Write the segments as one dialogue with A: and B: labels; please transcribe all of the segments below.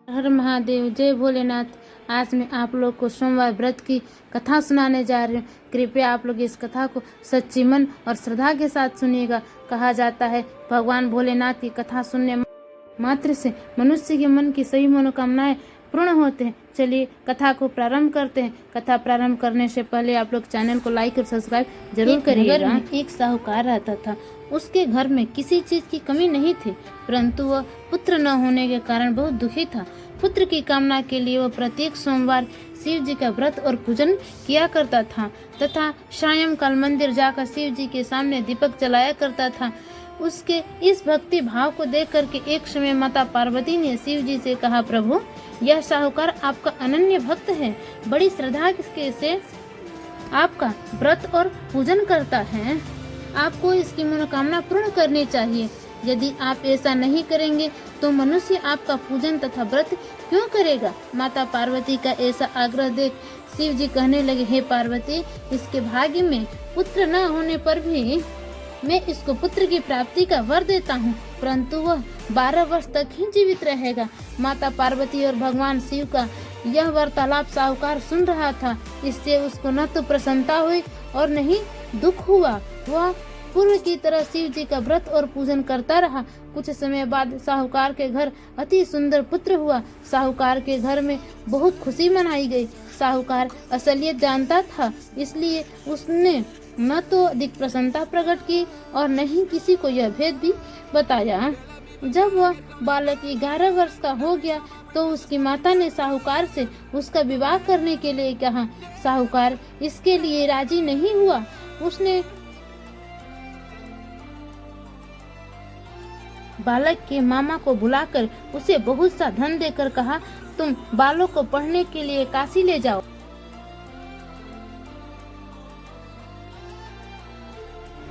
A: हर महादेव, जय भोलेनाथ। आज मैं आप लोग को सोमवार व्रत की कथा सुनाने जा रही हूँ। कृपया आप लोग इस कथा को सच्ची मन और श्रद्धा के साथ सुनिएगा। कहा जाता है भगवान भोलेनाथ की कथा सुनने मात्र से मनुष्य के मन की सभी मनोकामनाएं पूर्ण होते हैं। चलिए कथा को प्रारंभ करते हैं। कथा प्रारंभ करने से पहले आप लोग चैनल को लाइक और सब्सक्राइब जरूर करिएगा। एक साहूकार रहता था। उसके घर में किसी चीज की कमी नहीं थी, परंतु वह पुत्र न होने के कारण बहुत दुखी था। पुत्र की कामना के लिए वह प्रत्येक सोमवार शिव जी का व्रत और पूजन किया करता था तथा सायंकाल मंदिर जाकर शिव जी के सामने दीपक जलाया करता था। उसके इस भक्ति भाव को देख करके एक समय माता पार्वती ने शिव जी से कहा, प्रभु, यह साहूकार आपका अनन्य भक्त है, बड़ी श्रद्धा से आपका व्रत और पूजन करता है। आपको इसकी मनोकामना पूर्ण करनी चाहिए। यदि आप ऐसा नहीं करेंगे तो मनुष्य आपका पूजन तथा व्रत क्यों करेगा? माता पार्वती का ऐसा आग्रह देख शिव जी कहने लगे, हे पार्वती, इसके भाग्य में पुत्र न होने पर भी मैं इसको पुत्र की प्राप्ति का वर देता हूँ, परंतु वह 12 वर्ष तक ही जीवित रहेगा। माता पार्वती और भगवान शिव का यह वार्तालाप साहूकार सुन रहा था। इससे उसको न तो प्रसन्नता हुई और न ही दुख हुआ। वह पूर्व की तरह शिव जी का व्रत और पूजन करता रहा। कुछ समय बाद साहूकार के घर अति सुंदर पुत्र हुआ। साहूकार के घर में बहुत खुशी मनाई गई। साहूकार असलियत जानता था, इसलिए उसने न तो अधिक प्रसन्नता प्रकट की और न ही किसी को यह भेद भी बताया। जब वह बालक 11 वर्ष का हो गया तो उसकी माता ने साहूकार से उसका विवाह करने के लिए कहा। साहूकार इसके लिए राजी नहीं हुआ। उसने बालक के मामा को बुलाकर उसे बहुत सा धन देकर कहा, तुम बालक को पढ़ने के लिए काशी ले जाओ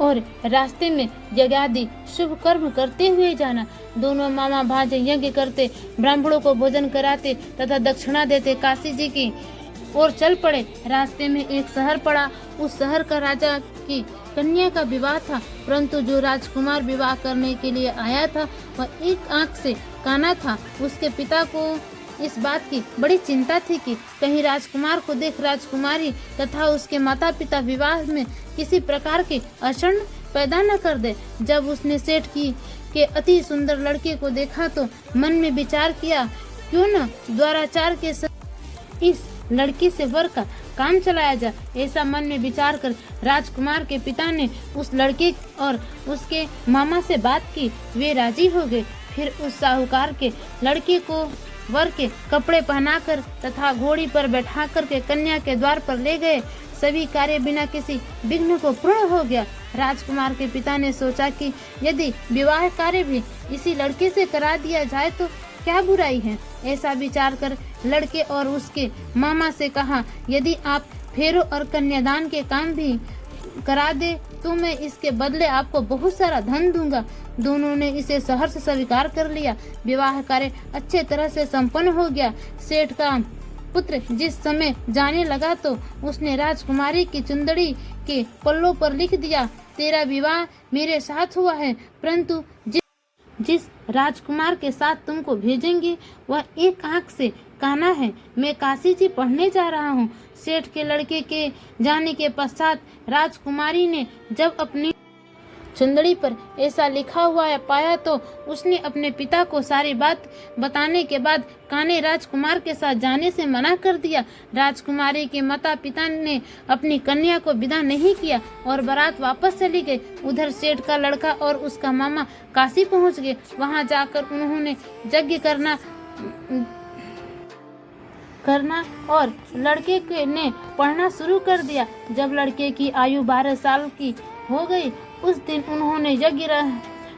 A: और रास्ते में यज्ञादि शुभ कर्म करते हुए जाना। दोनों मामा भांजे यज्ञ करते, ब्राह्मणों को भोजन कराते तथा दक्षिणा देते काशी जी की ओर चल पड़े। रास्ते में एक शहर पड़ा। उस शहर का राजा की कन्या का विवाह था, परंतु जो राजकुमार विवाह करने के लिए आया था वह एक आंख से काना था। उसके पिता को इस बात की बड़ी चिंता थी कि कहीं राजकुमार को देख राजकुमारी तथा उसके माता पिता विवाह में किसी प्रकार की अड़चन पैदा न कर दे। जब उसने सेठ की के अति सुंदर लड़के को देखा तो मन में विचार किया, क्यों न द्वाराचार के इस लड़की से वर का काम चलाया जाए। ऐसा मन में विचार कर राजकुमार के पिता ने उस लड़के और उसके मामा से बात की। वे राजी हो गए। फिर उस साहूकार के लड़के को वर के कपड़े पहनाकर तथा घोड़ी पर बैठा कर के कन्या के द्वार पर ले गए। सभी कार्य बिना किसी विघ्न को पूर्ण हो गया। राजकुमार के पिता ने सोचा कि यदि विवाह कार्य भी इसी लड़के से करा दिया जाए तो क्या बुराई है। ऐसा विचार कर लड़के और उसके मामा से कहा, यदि आप फेरों और कन्यादान के काम भी करा दे तो मैं इसके बदले आपको बहुत सारा धन दूंगा। दोनों ने इसे सहर्ष स्वीकार कर लिया। विवाह कार्य अच्छे तरह से संपन्न हो गया। सेठ का पुत्र जिस समय जाने लगा तो उसने राजकुमारी की चुंदड़ी के पल्लों पर लिख दिया, तेरा विवाह मेरे साथ हुआ है, परंतु जिस राजकुमार के साथ तुमको भेजेंगे वह एक आंख से काना है। मैं काशी जी पढ़ने जा रहा हूँ। सेठ के लड़के के जाने के पश्चात राजकुमारी ने जब अपनी चुंदड़ी पर ऐसा लिखा हुआ पाया तो उसने अपने पिता को सारी बात बताने के बाद काने राजकुमार के साथ जाने से मना कर दिया। राजकुमारी के माता पिता ने अपनी कन्या को विदा नहीं किया और बारात वापस चली गई। उधर सेठ का लड़का और उसका मामा काशी पहुंच गए। वहां जाकर उन्होंने यज्ञ करना और लड़के ने पढ़ना शुरू कर दिया। जब लड़के की आयु 12 साल की हो गई उस दिन उन्होंने यज्ञ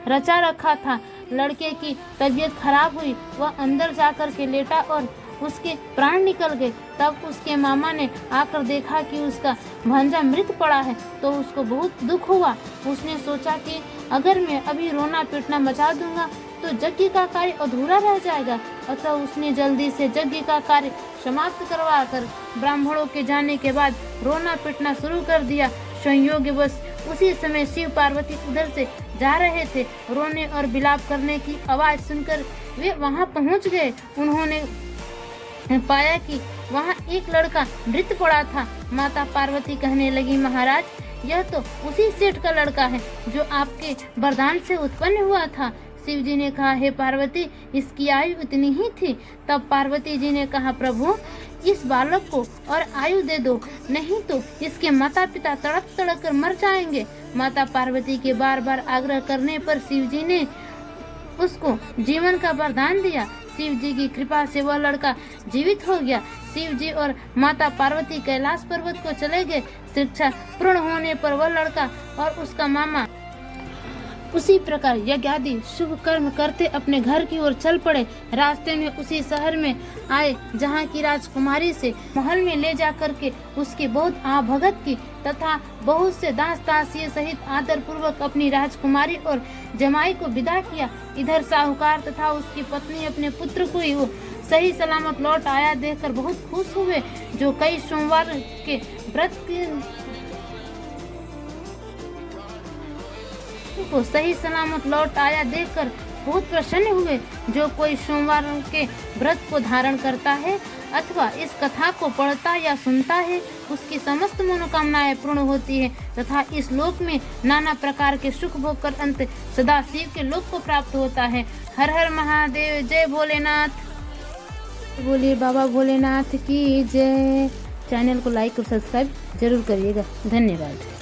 A: रचा रखा था। लड़के की तबीयत खराब हुई। वह अंदर जाकर के लेटा और उसके प्राण निकल गए। तब उसके मामा ने आकर देखा कि उसका भांजा मृत पड़ा है तो उसको बहुत दुख हुआ। उसने सोचा कि अगर मैं अभी रोना पीटना मचा दूंगा तो यज्ञ का कार्य अधूरा रह जाएगा। अतः उसने जल्दी से यज्ञ का कार्य समाप्त करवा कर ब्राह्मणों के जाने के बाद रोना पीटना शुरू कर दिया। संयोगवश उसी समय शिव पार्वती उधर से जा रहे थे। रोने और विलाप करने की आवाज सुनकर वे वहां पहुंच गए। उन्होंने पाया कि वहां एक लड़का मृत पड़ा था। माता पार्वती कहने लगी, महाराज, यह तो उसी सेठ का लड़का है जो आपके वरदान से उत्पन्न हुआ था। शिव जी ने कहा, हे पार्वती, इसकी आयु इतनी ही थी। तब पार्वती जी ने कहा, प्रभु, इस बालक को और आयु दे दो, नहीं तो इसके माता पिता तड़प तड़प कर मर जाएंगे। माता पार्वती के बार बार आग्रह करने पर शिव जी ने उसको जीवन का वरदान दिया। शिव जी की कृपा से वह लड़का जीवित हो गया। शिव जी और माता पार्वती कैलाश पर्वत को चले गए। शिक्षा पूर्ण होने पर वह लड़का और उसका मामा उसी प्रकार यज्ञ आदि शुभ कर्म करते अपने घर की ओर चल पड़े। रास्ते में उसी शहर में आए जहाँ की राजकुमारी से महल में ले जा करके उसकी बहुत भगत की तथा बहुत से दास दासियों सहित आदर पूर्वक अपनी राजकुमारी और जमाई को विदा किया। इधर साहूकार तथा उसकी पत्नी अपने पुत्र को ही वो सही सलामत लौट आया देखकर बहुत खुश हुए। जो कई सोमवार के व्रत को सही सलामत लौट आया देखकर बहुत प्रसन्न हुए। जो कोई सोमवार के व्रत को धारण करता है अथवा इस कथा को पढ़ता या सुनता है, उसकी समस्त मनोकामनाएं पूर्ण होती है तथा इस लोक में नाना प्रकार के सुख भोग कर अंत सदा शिव के लोक को प्राप्त होता है। हर हर महादेव, जय भोलेनाथ। बोलिए बाबा भोलेनाथ की जय। चैनल को लाइक और सब्सक्राइब जरूर करिएगा। धन्यवाद।